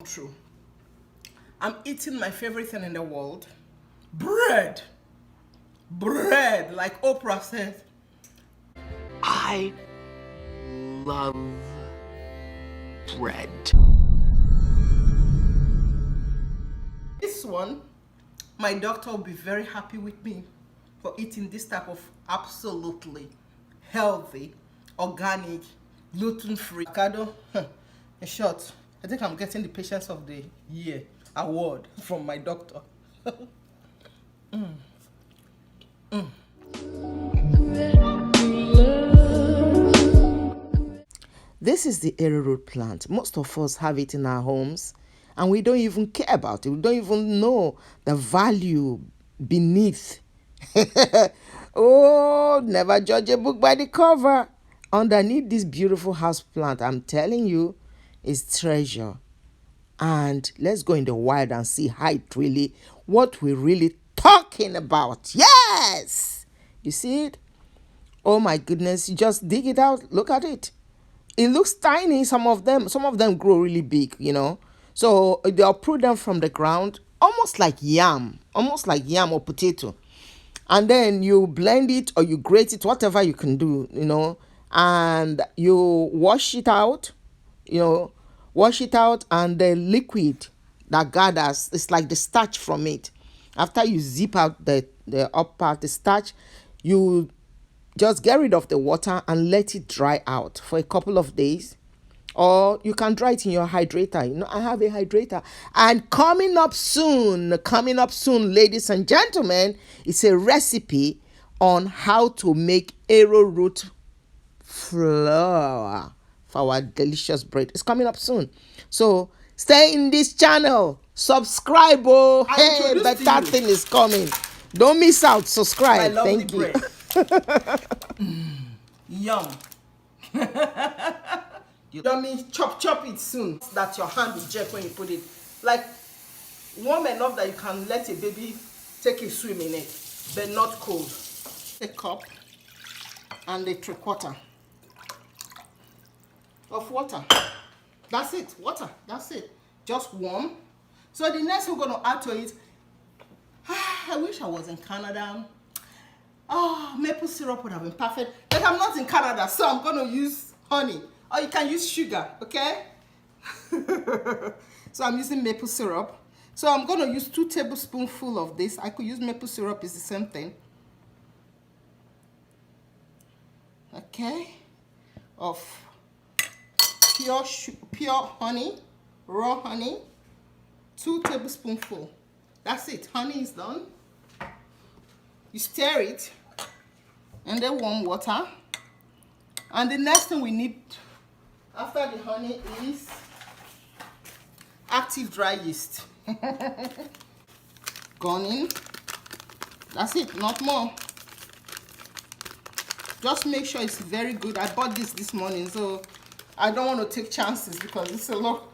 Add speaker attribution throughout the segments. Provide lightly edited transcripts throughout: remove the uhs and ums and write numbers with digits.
Speaker 1: True. I'm eating my favorite thing in the world. Bread. Bread, like Oprah said.
Speaker 2: I love bread.
Speaker 1: This one, my doctor will be very happy with me for eating this type of absolutely healthy, organic, gluten-free avocado. In short, I think I'm getting the Patience of the Year award from my doctor. This is the arrowroot plant. Most of us have it in our homes and we don't even care about it. We don't even know the value beneath. Oh, never judge a book by the cover. Underneath this beautiful house plant, I'm telling you, is treasure. And let's go in the wild and see how it really, what we're really talking about. Yes! You see it? Oh my goodness, you just dig it out. Look at it. It looks tiny, some of them grow really big, you know. So they'll uproot them from the ground, almost like yam or potato. And then you blend it or you grate it, whatever you can do, you know, and you wash it out, and the liquid that gathers, it's like the starch from it. After you zip out the up part, the starch, you just get rid of the water and let it dry out for a couple of days. Or you can dry it in your hydrator. You know, I have a hydrator. And coming up soon, ladies and gentlemen, it's a recipe on how to make arrowroot flour for our delicious bread. It's coming up soon. So stay in this channel. Subscribe. Oh, hey, better thing is coming. Don't miss out. Subscribe. Thank you. Yum. You don't mean chop it soon that your hand will jerk when you put it. Like warm enough that you can let a baby take a swim in it, but not cold. A cup and a 3/4 of water. That's it. Water. That's it. Just warm. So the next we're going to add to it, I wish I was in Canada. Oh, maple syrup would have been perfect. But I'm not in Canada, so I'm going to use honey. Or you can use sugar, okay? So I'm using maple syrup. So I'm going to use 2 tablespoonfuls of this. I could use maple syrup, it's the same thing. Okay? Of pure honey, raw honey. 2 tablespoonfuls. That's it. Honey is done. You stir it and then warm water. And the next thing we need after the honey is active dry yeast. Gone in. That's it, not more. Just make sure it's very good. I bought this morning, so I don't want to take chances because it's a lot.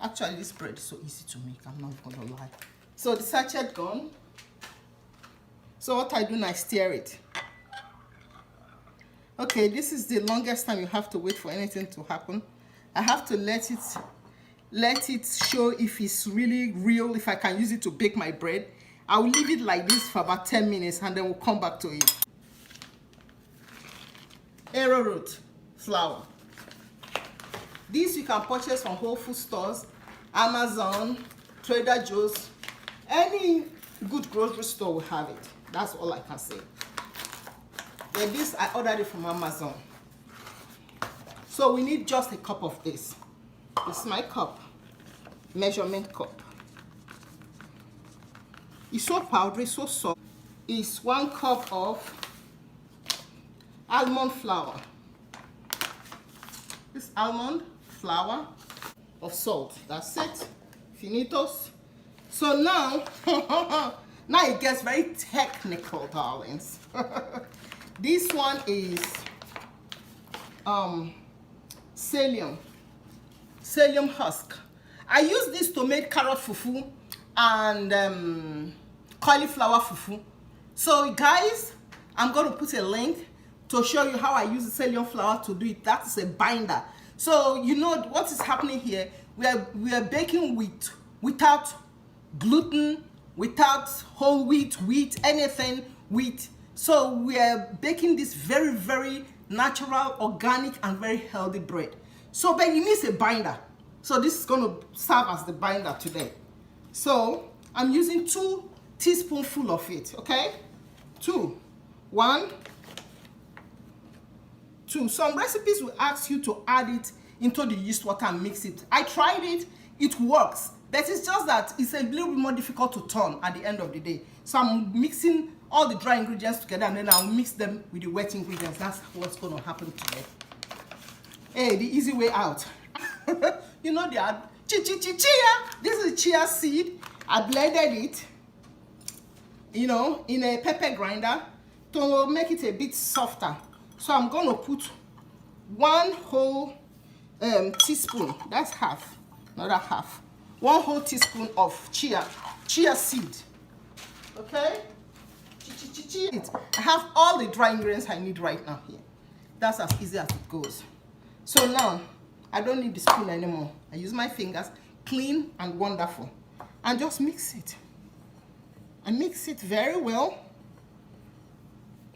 Speaker 1: Actually, this bread is so easy to make, I'm not gonna lie. So the sachet gone. So what I do now, I stir it. Okay, this is the longest time you have to wait for anything to happen. I have to let it show if it's really real, if I can use it to bake my bread. I will leave it like this for about 10 minutes and then we'll come back to it. Arrowroot flour. This you can purchase from Whole Food stores, Amazon, Trader Joe's. Any good grocery store will have it. That's all I can say. Then this, I ordered it from Amazon. So we need just a cup of this. This is my cup, measurement cup. It's so powdery, so soft. It's 1 cup of almond flour. This almond flour of salt. That's it. Finitos. So now, now it gets very technical, darlings. This one is psyllium husk. I use this to make carrot fufu and cauliflower fufu. So guys, I'm going to put a link to show you how I use the psyllium flour to do it. That is a binder. So you know what is happening here.
Speaker 3: we are baking without gluten, without whole wheat, anything wheat. So we are baking this very, very natural, organic, and very healthy bread. So, but it needs a binder. So this is going to serve as the binder today. So I'm using 2 teaspoonfuls of it, okay? 2. 1, 2. Some recipes will ask you to add it into the yeast water and mix it. I tried it, it works. But it's just that it's a little bit more difficult to turn at the end of the day. So I'm mixing all the dry ingredients together and then I'll mix them with the wet ingredients. That's what's going to happen today. Hey, the easy way out. You know, they are chia. This is chia seed. I blended it, you know, in a pepper grinder to make it a bit softer. So I'm going to put 1 whole teaspoon. That's half, another half. 1 whole teaspoon of chia seed. Okay? I have all the dry ingredients I need right now here. That's as easy as it goes. So now, I don't need the spoon anymore. I use my fingers, clean and wonderful. And just mix it. I mix it very well.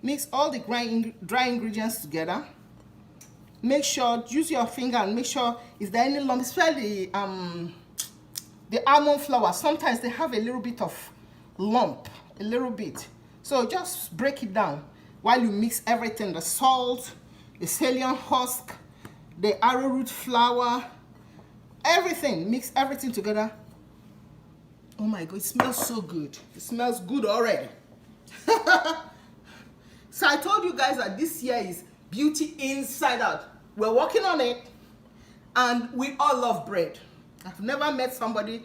Speaker 3: Mix all the dry ingredients together. Make sure, use your finger and make sure is there any lump, especially the almond flour. Sometimes they have a little bit of lump, a little bit. So just break it down while you mix everything, the salt, the psyllium husk, the arrowroot flour, everything. Mix everything together. Oh my God, it smells so good. It smells good already. So I told you guys that this year is beauty inside out. We're working on it and we all love bread. I've never met somebody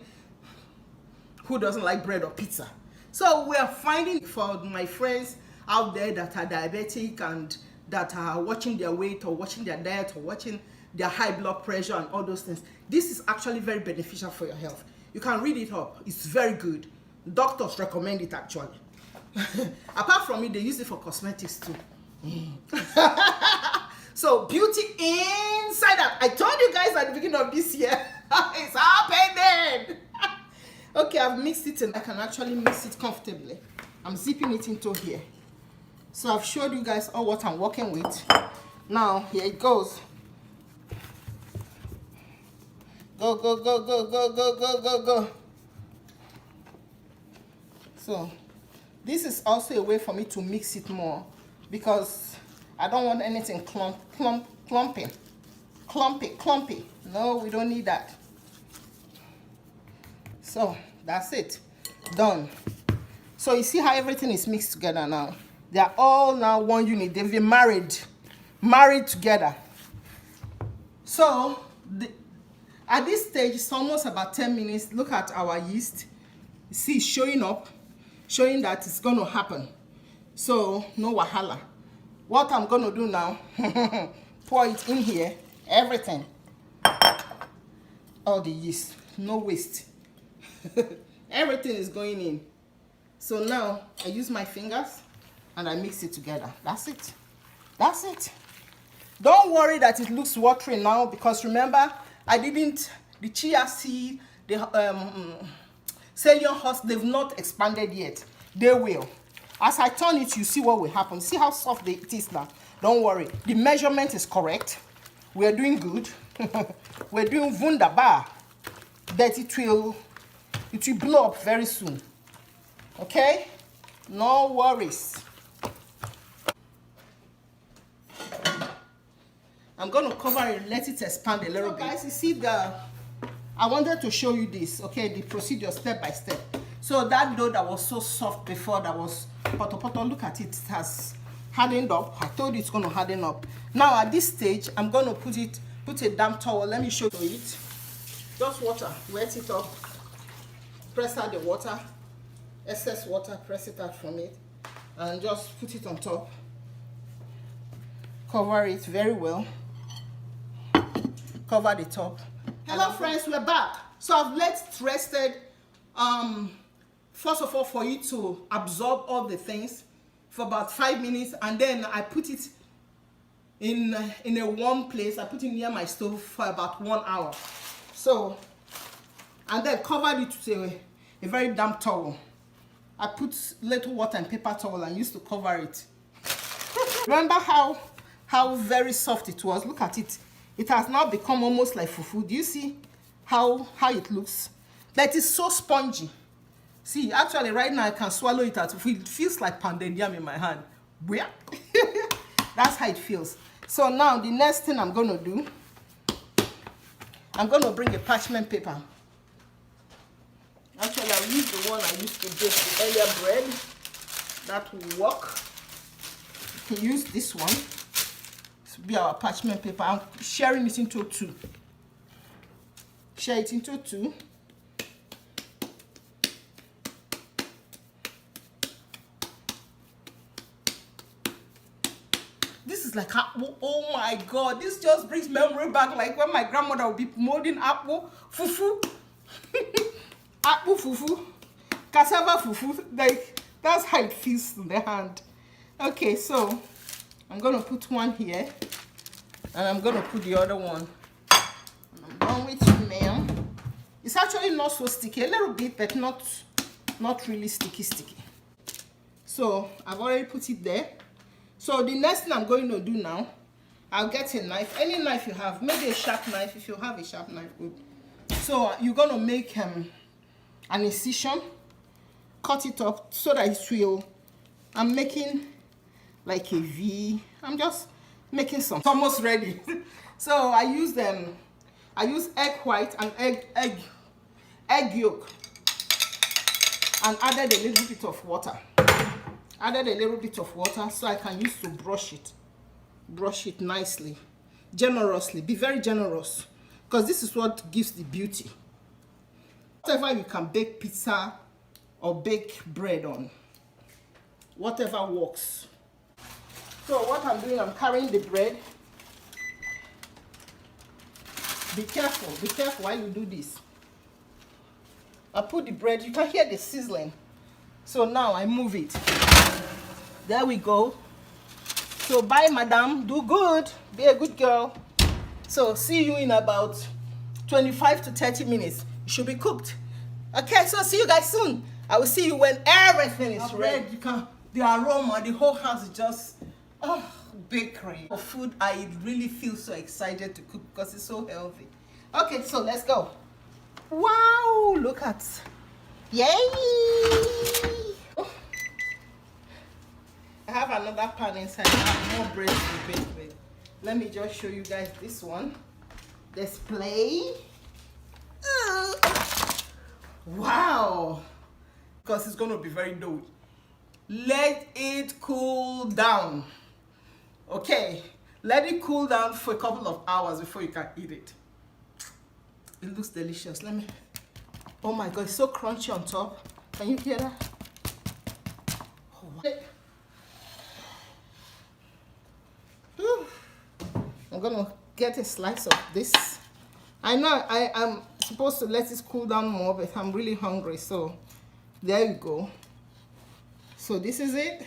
Speaker 3: who doesn't like bread or pizza. So we are finding for my friends out there that are diabetic and that are watching their weight or watching their diet or watching their high blood pressure and all those things. This is actually very beneficial for your health. You can read it up. It's very good. Doctors recommend it actually. Apart from it, they use it for cosmetics too. So beauty inside out. I told you guys at the beginning of this year, it's happening. Okay, I've mixed it and I can actually mix it comfortably. I'm zipping it into here. So I've showed you guys all what I'm working with. Now here it goes. Go, go, go, go, go, go, go, go, go. So this is also a way for me to mix it more because I don't want anything clumpy. No, we don't need that. So that's it, done. So you see how everything is mixed together now. They are all now one unit. They've been married together. So at this stage, it's almost about 10 minutes. Look at our yeast. You see it's showing up, showing that it's going to happen. So no wahala. What I'm going to do now, pour it in here, everything. All the yeast, no waste. Everything is going in. So now I use my fingers and I mix it together. That's it. That's it. Don't worry that it looks watery now because remember, the chia seed, the psyllium husk, they've not expanded yet. They will. As I turn it, you see what will happen. See how soft it is now. Don't worry. The measurement is correct. We're doing good. We're doing wunderbar. But it will blow up very soon. Okay? No worries. I'm going to cover it, let it expand a little bit. Guys, you see I wanted to show you this, okay, the procedure step by step. So that dough that was so soft before, that was poto, look at it, it has hardened up. I told you it's going to harden up. Now at this stage, I'm going to put a damp towel. Let me show you it. Just water, wet it up, press out the water, excess water, press it out from it, and just put it on top. Cover it very well. Cover the top. Hello friends, we're back. So I've let it rested, first of all, for you to absorb all the things for about 5 minutes, and then I put it in a warm place. I put it near my stove for about 1 hour. So and then covered it with a very damp towel. I put little water and paper towel and used to cover it. Remember how very soft it was? Look at it. It has now become almost like fufu. Do you see how it looks? That is so spongy. See, actually right now I can swallow it out. It feels like pounded yam in my hand. That's how it feels. So now the next thing I'm going to do, I'm going to bring a parchment paper. Actually, I'll use the one I used to bake the earlier bread. That will work. You can use this one. This will be our parchment paper. I'm sharing it into two. Share it into two. This is like apple. Oh my God, this just brings memory back, like when my grandmother would be molding apple fufu. Apple fufu, cassava fufu, like that's how it feels in the hand. Okay, so I'm gonna put one here and I'm gonna put the other one. And I'm done with you, ma'am. It's actually not so sticky, a little bit, but not really sticky. So I've already put it there. So the next thing I'm going to do now, I'll get a knife, any knife you have, maybe a sharp knife. If you have a sharp knife, good. So you're gonna make an incision, cut it up so that it will, I'm making like a V. I'm just making some. It's almost ready. So I use egg white and egg yolk, and added a little bit of water. So I can use to brush it nicely, generously. Be very generous, because this is what gives the beauty. Whatever you can bake pizza or bake bread on, whatever works. So what I'm doing, I'm carrying the bread. Be careful while you do this. I put the bread, you can hear the sizzling. So now I move it. There we go. So bye, madam. Do good. Be a good girl. So see you in about 25 to 30 minutes. You should be cooked. Okay, so see you guys soon. I will see you when everything is ready. The aroma, the whole house is just, bakery. For food, I really feel so excited to cook because it's so healthy. Okay, so let's go. Wow, look at, yay! I have another pan inside. I have more bread to bake with. Let me just show you guys this one. Display. Wow. Because it's going to be very doughy. Let it cool down. Okay. Let it cool down for a couple of hours before you can eat it. It looks delicious. Let me. Oh my God, it's so crunchy on top. Can you hear that? Oh. I'm gonna get a slice of this. I know I am supposed to let it cool down more, but I'm really hungry, so there you go. So this is it.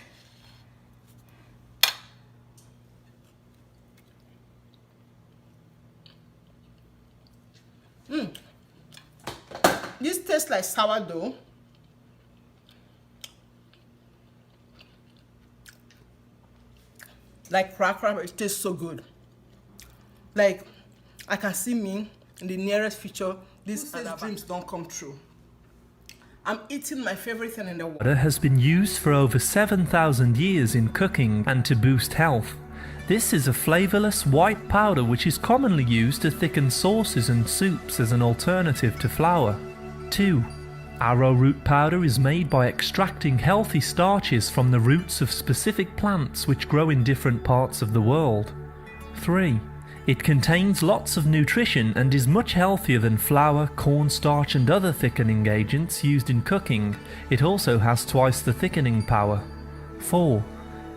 Speaker 3: This tastes like sourdough. Like cracker, but it tastes so good. Like, I can see me in the nearest future. These dreams don't come true. I'm eating my favorite thing in the world.
Speaker 4: Butter has been used for over 7,000 years in cooking and to boost health. This is a flavourless white powder which is commonly used to thicken sauces and soups as an alternative to flour. 2. Arrowroot powder is made by extracting healthy starches from the roots of specific plants which grow in different parts of the world. 3. It contains lots of nutrition and is much healthier than flour, cornstarch and other thickening agents used in cooking. It also has twice the thickening power. 4.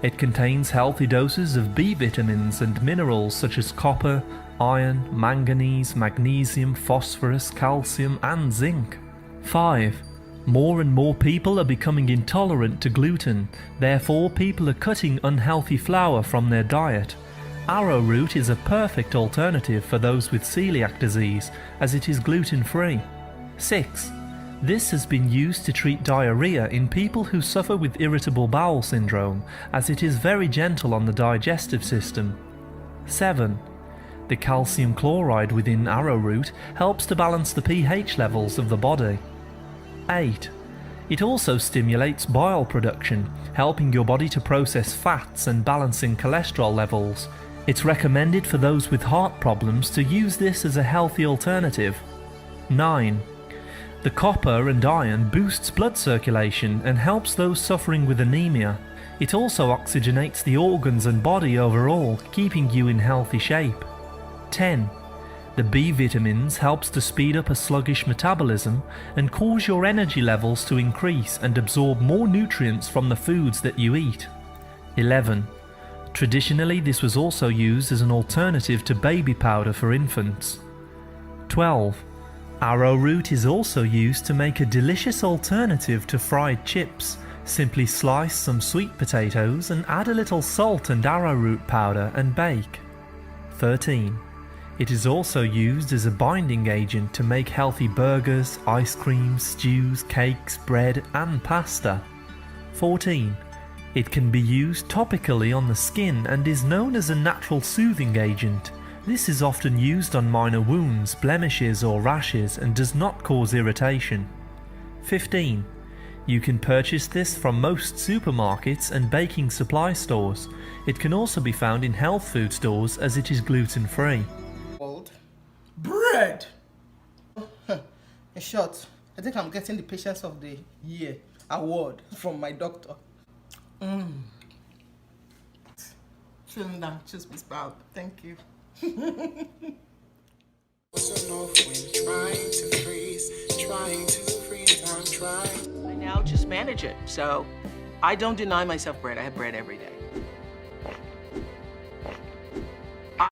Speaker 4: It contains healthy doses of B vitamins and minerals such as copper, iron, manganese, magnesium, phosphorus, calcium and zinc. 5. More and more people are becoming intolerant to gluten, therefore people are cutting unhealthy flour from their diet. Arrowroot is a perfect alternative for those with celiac disease as it is gluten-free. 6. This has been used to treat diarrhea in people who suffer with irritable bowel syndrome, as it is very gentle on the digestive system. 7. The calcium chloride within arrowroot helps to balance the pH levels of the body. 8. It also stimulates bile production, helping your body to process fats and balancing cholesterol levels. It's recommended for those with heart problems to use this as a healthy alternative. 9. The copper and iron boosts blood circulation and helps those suffering with anemia. It also oxygenates the organs and body overall, keeping you in healthy shape. 10. The B vitamins helps to speed up a sluggish metabolism and cause your energy levels to increase and absorb more nutrients from the foods that you eat. 11. Traditionally, this was also used as an alternative to baby powder for infants. 12. Arrowroot is also used to make a delicious alternative to fried chips. Simply slice some sweet potatoes and add a little salt and arrowroot powder and bake. 13. It is also used as a binding agent to make healthy burgers, ice creams, stews, cakes, bread and pasta. 14. It can be used topically on the skin and is known as a natural soothing agent. This is often used on minor wounds, blemishes or rashes and does not cause irritation. 15. You can purchase this from most supermarkets and baking supply stores. It can also be found in health food stores as it is gluten-free.
Speaker 3: Bread! In short, I think I'm getting the Patience of the Year award from my doctor. Feeling down, just be proud. Thank you.
Speaker 2: I now just manage it. So I don't deny myself bread. I have bread every day.